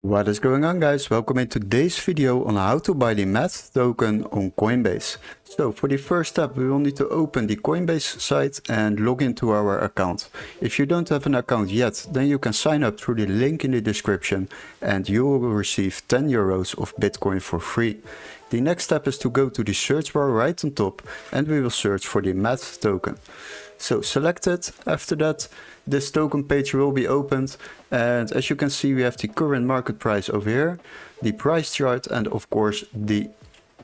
What is going on, guys? Welcome in today's video on how to buy the MET token on Coinbase. So for the first step, we will need to open the Coinbase site and log into our account. If you don't have an account yet, then you can sign up through the link in the description and you will receive 10 euros of Bitcoin for free. The next step is to go to the search bar right on top and we will search for the MET token. So select it. After that, this token page will be opened, and as you can see, we have the current market price over here, the price chart, and of course the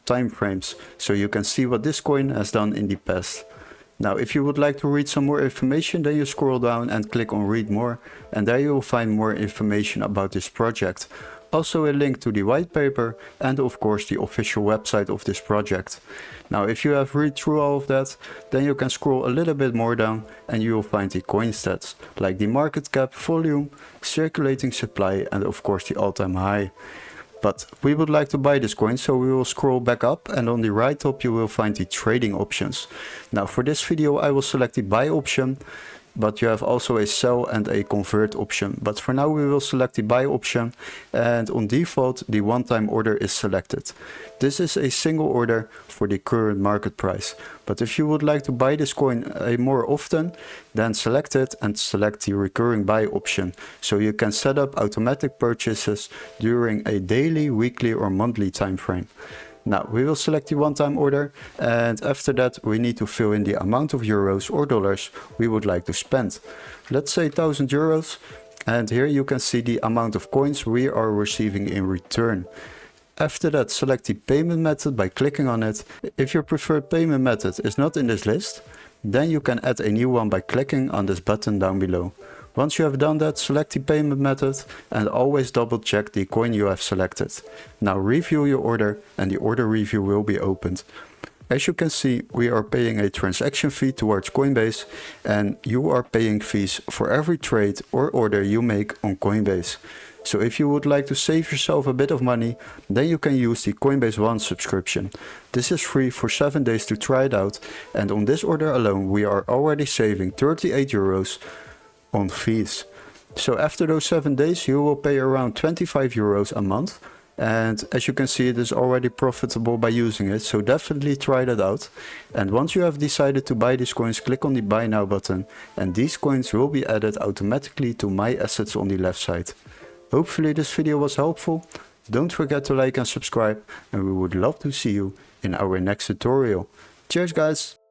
time frames, so you can see what this coin has done in the past. Now if you would like to read some more information, then you scroll down and click on read more, and there you will find more information about this project. Also a link to the white paper and of course the official website of this project. Now if you have read through all of that, then you can scroll a little bit more down and you will find the coin stats, like the market cap, volume, circulating supply, and of course the all-time high. But we would like to buy this coin, so we will scroll back up and on the right top you will find the trading options. Now for this video I will select the buy option, but you have also a sell and a convert option. But for now we will select the buy option, and on default the one-time order is selected. This is a single order for the current market price. But if you would like to buy this coin more often, then select it and select the recurring buy option. So you can set up automatic purchases during a daily, weekly or monthly time frame. Now we will select the one-time order, and after that we need to fill in the amount of euros or dollars we would like to spend. Let's say 1000 euros, and here you can see the amount of coins we are receiving in return. After that, select the payment method by clicking on it. If your preferred payment method is not in this list, then you can add a new one by clicking on this button down below. Once you have done that, select the payment method and always double check the coin you have selected. Now review your order and the order review will be opened. As you can see, we are paying a transaction fee towards Coinbase, and you are paying fees for every trade or order you make on Coinbase. So if you would like to save yourself a bit of money, then you can use the Coinbase One subscription. This is free for 7 days to try it out, and on this order alone we are already saving 38 euros on fees. So after those 7 days you will pay around 25 euros a month, and as you can see it is already profitable by using it, so definitely try that out. And once you have decided to buy these coins, click on the buy now button and these coins will be added automatically to my assets on the left side. Hopefully this video was helpful. Don't forget to like and subscribe, and we would love to see you in our next tutorial. Cheers guys!